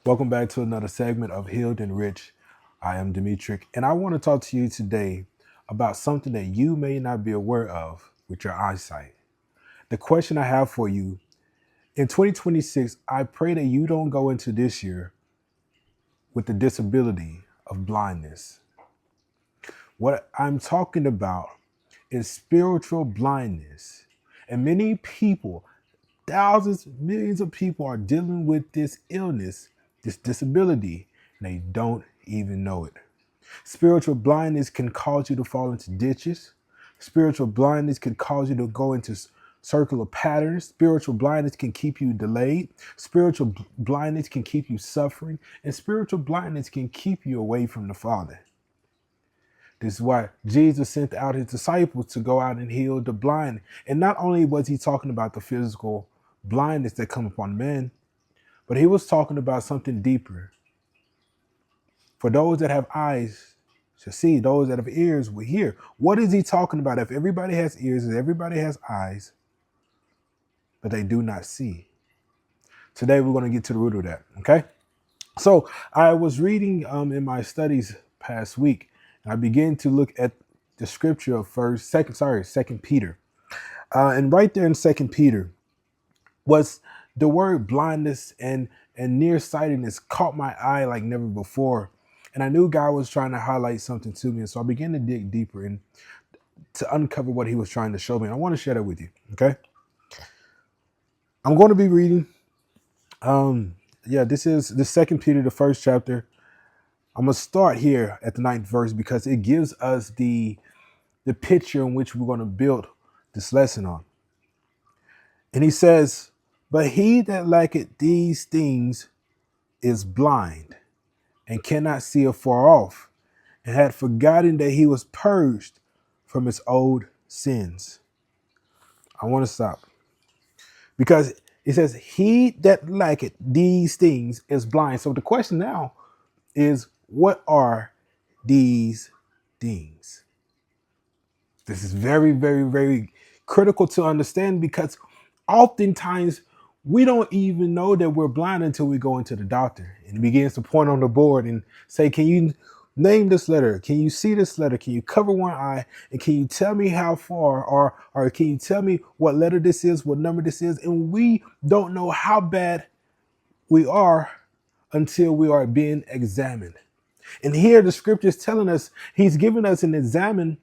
Welcome back to another segment of Healed and Rich. I am Dimitri, and I want to talk to you today about something that you may not be aware of with your eyesight. The question I have for you in 2026, I pray that you don't go into this year with the disability of blindness. What I'm talking about is spiritual blindness. And many people, thousands, millions of people are dealing with this illness, this disability, and they don't even know it. Spiritual blindness can cause you to fall into ditches. Spiritual blindness can cause you to go into circular patterns. Spiritual blindness can keep you delayed. Spiritual blindness can keep you suffering. And spiritual blindness can keep you away from the Father. This is why Jesus sent out his disciples to go out and heal the blind. And not only was he talking about the physical blindness that come upon men, but he was talking about something deeper. For those that have eyes shall see, those that have ears will hear. What is he talking about? If everybody has ears and everybody has eyes, but they do not see. Today we're going to get to the root of that. Okay. So I was reading in my studies past week, and I began to look at the scripture of Second Peter. And right there in Second Peter was the word blindness and nearsightedness caught my eye like never before. And I knew God was trying to highlight something to me. And so I began to dig deeper and to uncover what he was trying to show me. I want to share that with you. Okay. I'm going to be reading. This is the Second Peter, the first chapter. I'm going to start here at the 9th verse because it gives us the picture in which we're going to build this lesson on. And he says, "But he that lacketh these things is blind and cannot see afar off, and had forgotten that he was purged from his old sins." I want to stop because it says, "He that lacketh these things is blind." So the question now is, what are these things? This is very, very, very critical to understand because oftentimes we don't even know that we're blind until we go into the doctor and he begins to point on the board and say, "Can you name this letter? Can you see this letter? Can you cover one eye? And can you tell me how far, or can you tell me what letter this is, what number this is?" And we don't know how bad we are until we are being examined. And here the scripture is telling us he's given us an examine.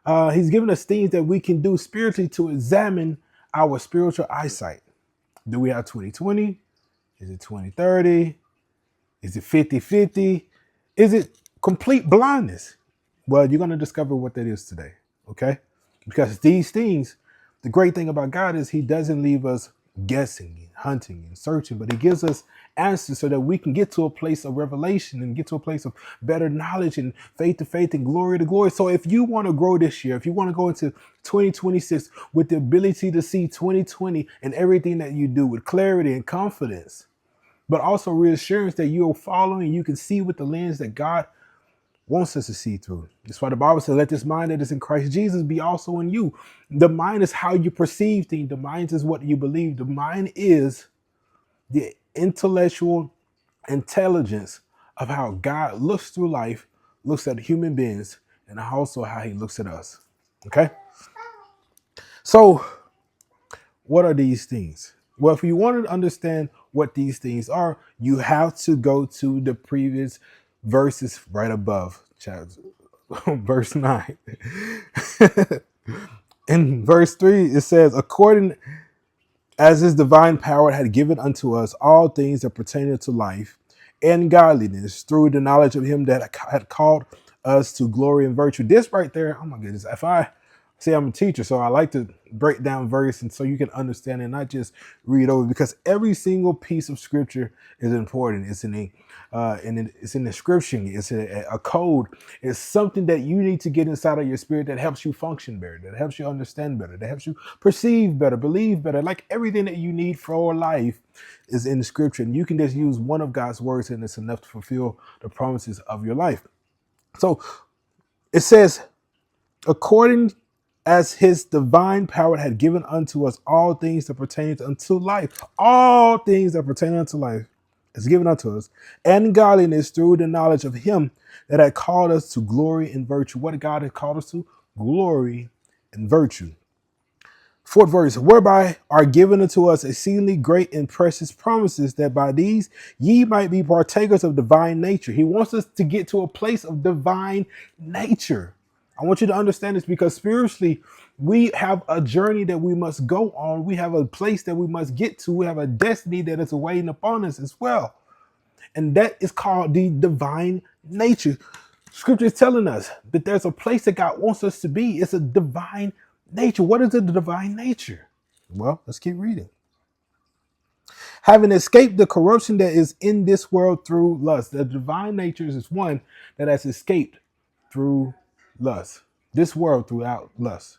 He's given us things that we can do spiritually to examine our spiritual eyesight. Do we have 20/20? Is it 20/30? Is it 50/50? Is it complete blindness? Well, you're going to discover what that is today, okay? Because these things, the great thing about God is he doesn't leave us guessing and hunting and searching, but he gives us answers so that we can get to a place of revelation and get to a place of better knowledge and faith to faith and glory to glory. So if you want to grow this year, if you want to go into 2026 with the ability to see 2020 and everything that you do with clarity and confidence, but also reassurance that you're following, you can see with the lens that God wants us to see through. That's why the Bible says, "Let this mind that is in Christ Jesus be also in you." The mind is how you perceive things. The mind is what you believe. The mind is the intellectual intelligence of how God looks through life, looks at human beings, and also how he looks at us. Okay? So, what are these things? Well, if you want to understand what these things are, you have to go to the previous verses right above, chapter, verse 9. In verse 3, it says, "According as his divine power had given unto us all things that pertain to life and godliness through the knowledge of him that had called us to glory and virtue." This right there, oh my goodness. If I say I'm a teacher, so I like to break down verse and so you can understand and not just read over, because every single piece of scripture is important. It's it's an inscription. It's a code. It's something that you need to get inside of your spirit that helps you function better, that helps you understand better, that helps you perceive better, believe better. Like everything that you need for life is in the scripture. And you can just use one of God's words and it's enough to fulfill the promises of your life. So it says, "According as his divine power had given unto us all things that pertain unto life." All things that pertain unto life. is given unto us, and godliness through the knowledge of him that had called us to glory and virtue. What God had called us to? Glory and virtue. Fourth verse, whereby are given unto us exceedingly great and precious promises, that by these ye might be partakers of divine nature. He wants us to get to a place of divine nature. I want you to understand this, because spiritually, we have a journey that we must go on. We have a place that we must get to. We have a destiny that is awaiting upon us as well. And that is called the divine nature. Scripture is telling us that there's a place that God wants us to be. It's a divine nature. What is the divine nature? Well, let's keep reading. Having escaped the corruption that is in this world through lust. The divine nature is one that has escaped through lust. This world throughout lust.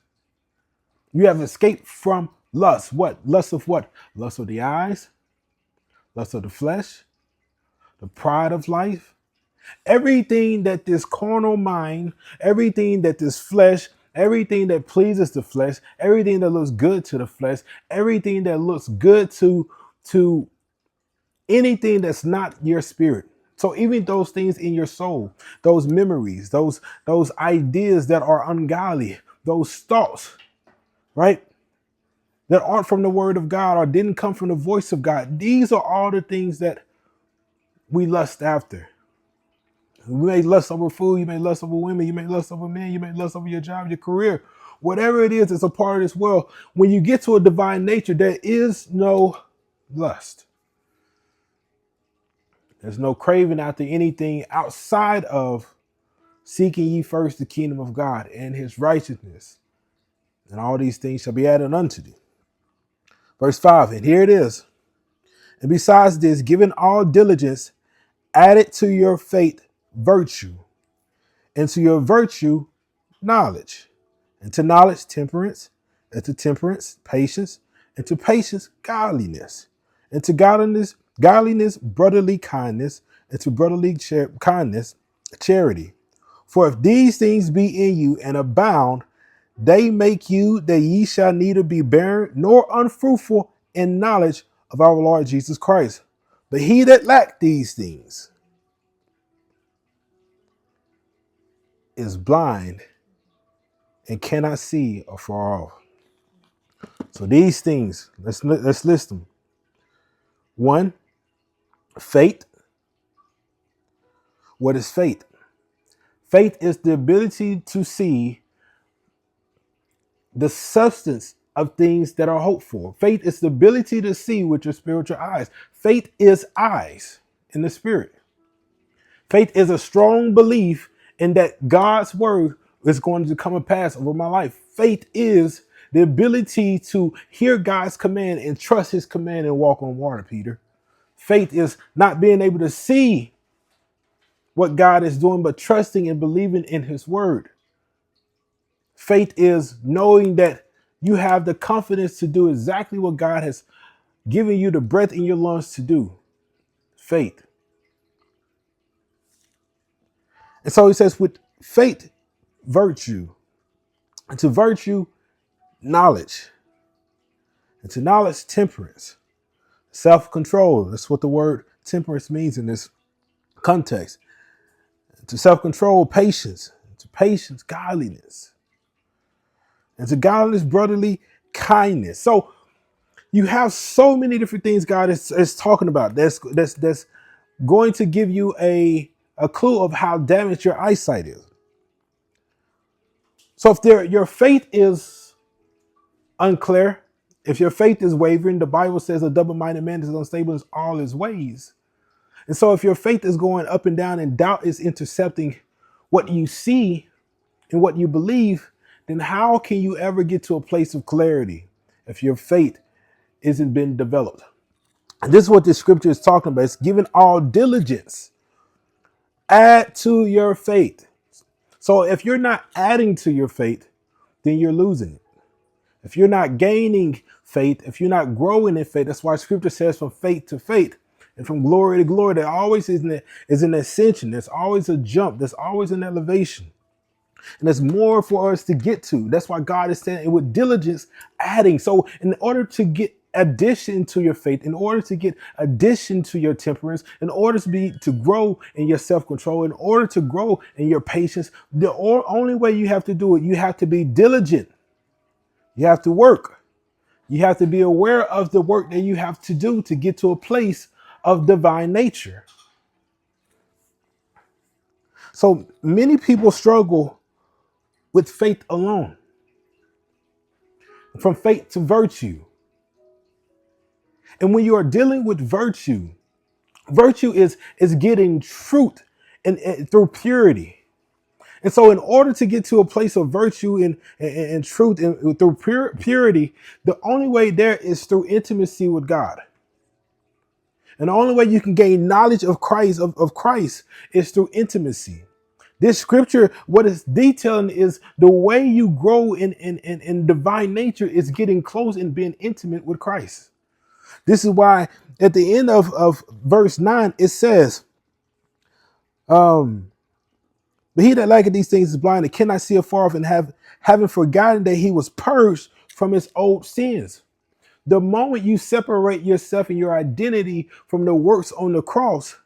You have escaped from lust. What? Lust of what? Lust of the eyes, lust of the flesh, the pride of life. Everything that this carnal mind, everything that this flesh, everything that pleases the flesh, everything that looks good to the flesh, everything that looks good to anything that's not your spirit. So even those things in your soul, those memories, those ideas that are ungodly, those thoughts, right? That aren't from the word of God or didn't come from the voice of God. These are all the things that we lust after. You may lust over food, you may lust over women, you may lust over men, you may lust over your job, your career. Whatever it is, it's a part of this world. When you get to a divine nature, there is no lust. There's no craving after anything outside of seeking ye first the kingdom of God and his righteousness. And all these things shall be added unto thee. Verse 5, and here it is. And besides this, given all diligence, added to your faith virtue, and to your virtue knowledge, and to knowledge temperance, and to temperance patience, and to patience godliness, and to godliness brotherly kindness, and to brotherly kindness charity. For if these things be in you and abound, they make you that ye shall neither be barren nor unfruitful in knowledge of our Lord Jesus Christ. But he that lack these things is blind and cannot see afar off. So these things, let's list them. One, faith. What is faith? Faith is the ability to see the substance of things that are hoped for. Faith is the ability to see with your spiritual eyes. Faith is eyes in the spirit. Faith is a strong belief in that God's word is going to come to pass over my life. Faith is the ability to hear God's command and trust his command and walk on water, Peter. Faith is not being able to see what God is doing, but trusting and believing in his word. Faith is knowing that you have the confidence to do exactly what God has given you the breath in your lungs to do. Faith. And so he says, with faith, virtue, and to virtue, knowledge, and to knowledge, temperance, self-control. That's what the word temperance means in this context. And to self-control, patience, and to patience, godliness, and to godliness, brotherly kindness. So you have so many different things God is talking about. That's going to give you a clue of how damaged your eyesight is. So if your faith is unclear, if your faith is wavering, the Bible says a double-minded man is unstable in all his ways. And so if your faith is going up and down and doubt is intercepting what you see and what you believe, then how can you ever get to a place of clarity if your faith isn't been developed? And this is what this scripture is talking about. It's giving all diligence. Add to your faith. So if you're not adding to your faith, then you're losing it. If you're not gaining faith, if you're not growing in faith, that's why scripture says from faith to faith and from glory to glory, there always is an ascension. There's always a jump. There's always an elevation. And there's more for us to get to. That's why God is saying, with diligence, adding. So in order to get addition to your faith, in order to get addition to your temperance, in order to grow in your self-control, in order to grow in your patience, only way you have to do it, you have to be diligent. You have to work. You have to be aware of the work that you have to do to get to a place of divine nature. So many people struggle with faith alone, from faith to virtue. And when you are dealing with virtue, virtue is getting truth and through purity. And so in order to get to a place of virtue and truth and through purity, the only way there is through intimacy with God. And the only way you can gain knowledge of Christ is through intimacy. This scripture, what it's detailing is the way you grow in divine nature is getting close and being intimate with Christ. This is why at the end of verse 9, it says, but he that liketh these things is blind and cannot see afar off, and having forgotten that he was purged from his old sins. The moment you separate yourself and your identity from the works on the cross,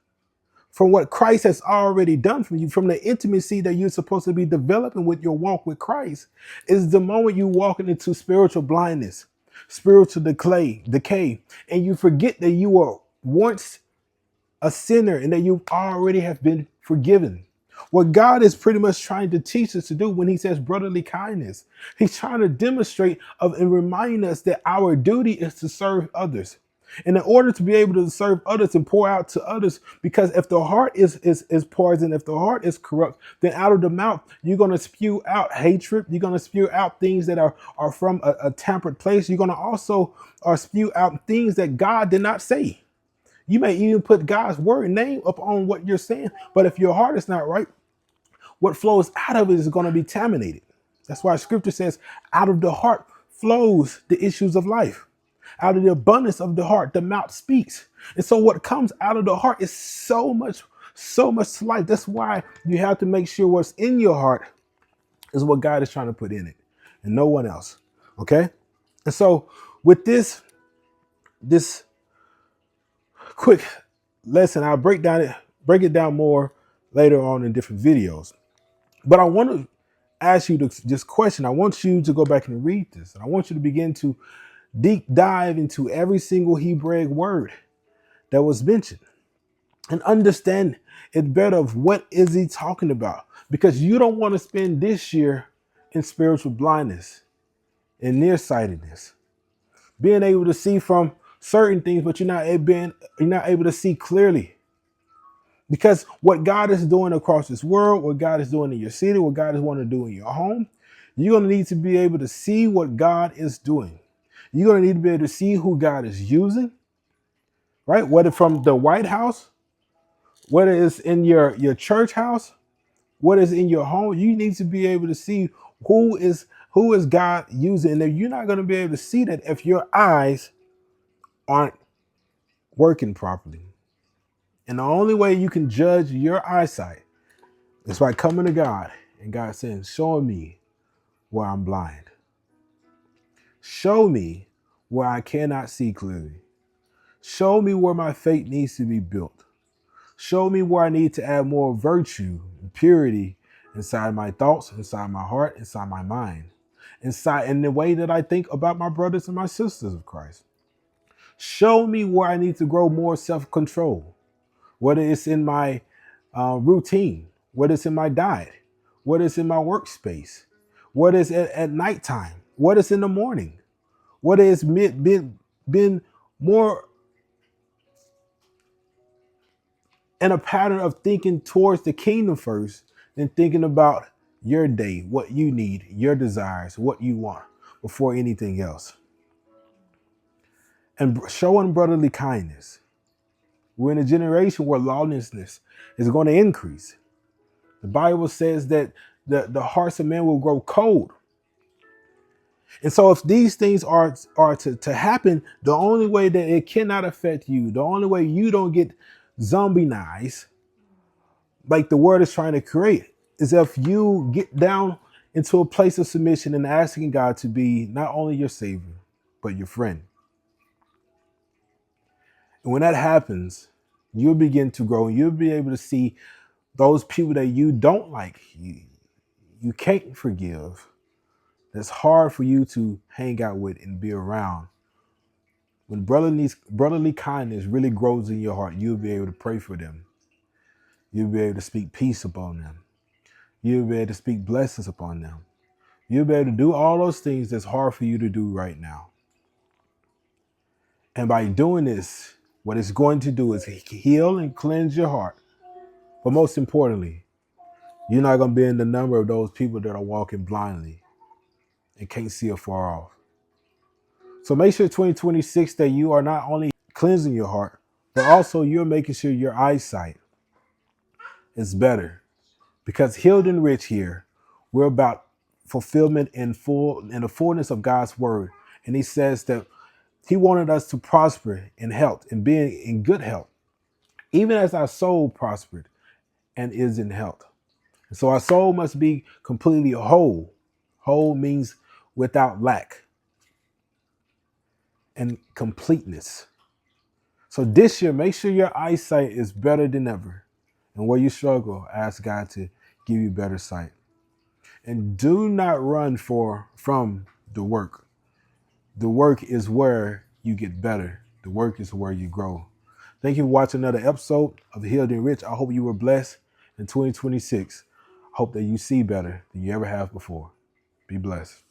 from what Christ has already done for you, from the intimacy that you're supposed to be developing with your walk with Christ, is the moment you walking into spiritual blindness, spiritual decay, and you forget that you were once a sinner and that you already have been forgiven. What God is pretty much trying to teach us to do when he says brotherly kindness, he's trying to demonstrate and remind us that our duty is to serve others. And in order to be able to serve others and pour out to others, because if the heart is poison, if the heart is corrupt, then out of the mouth, you're going to spew out hatred. You're going to spew out things that are from a tampered place. You're going to also spew out things that God did not say. You may even put God's word name up on what you're saying, but if your heart is not right, what flows out of it is going to be contaminated. That's why scripture says, out of the heart flows the issues of life. Out of the abundance of the heart, the mouth speaks. And so what comes out of the heart is so much to life. That's why you have to make sure what's in your heart is what God is trying to put in it and no one else. Okay. And so with this quick lesson, I'll break it down more later on in different videos. But I want to ask you this question. I want you to go back and read this. And I want you to begin to deep dive into every single Hebraic word that was mentioned and understand it better of what is he talking about. Because you don't want to spend this year in spiritual blindness and nearsightedness, being able to see from certain things, but you're not able to see clearly. Because what God is doing across this world, what God is doing in your city, what God is wanting to do in your home, you're going to need to be able to see what God is doing. You're going to need to be able to see who God is using, right? Whether from the White House, whether it's in your church house, whether it's in your home, you need to be able to see who is God using. And you're not going to be able to see that if your eyes aren't working properly. And the only way you can judge your eyesight is by coming to God and God saying, show me where I'm blind. Show me where I cannot see clearly. Show me where my faith needs to be built. Show me where I need to add more virtue and purity inside my thoughts, inside my heart, inside my mind, inside in the way that I think about my brothers and my sisters of Christ. Show me where I need to grow more self-control, whether it's in my routine, whether it's in my diet, whether it's in my workspace, whether it's at nighttime, whether it's in the morning, whether it's been more in a pattern of thinking towards the kingdom first than thinking about your day, what you need, your desires, what you want before anything else. And showing brotherly kindness. We're in a generation where lawlessness is going to increase. The Bible says that the hearts of men will grow cold. And so if these things are to happen, the only way that it cannot affect you, the only way you don't get zombie-nized, like the word is trying to create, is if you get down into a place of submission and asking God to be not only your savior, but your friend. And when that happens, you'll begin to grow and you'll be able to see those people that you don't like, you can't forgive, that's hard for you to hang out with and be around. When brotherly kindness really grows in your heart, you'll be able to pray for them. You'll be able to speak peace upon them. You'll be able to speak blessings upon them. You'll be able to do all those things that's hard for you to do right now. And by doing this, what it's going to do is heal and cleanse your heart. But most importantly, you're not going to be in the number of those people that are walking blindly and can't see afar off. So make sure 2026 that you are not only cleansing your heart, but also you're making sure your eyesight is better. Because healed and rich here, we're about fulfillment in the fullness of God's word. And he says that he wanted us to prosper in health and being in good health, even as our soul prospered and is in health. So our soul must be completely whole. Whole means without lack and completeness. So this year, make sure your eyesight is better than ever. And where you struggle, ask God to give you better sight. And do not run from the work. The work is where you get better. The work is where you grow. Thank you for watching another episode of Healed and Rich. I hope you were blessed in 2026. I hope that you see better than you ever have before. Be blessed.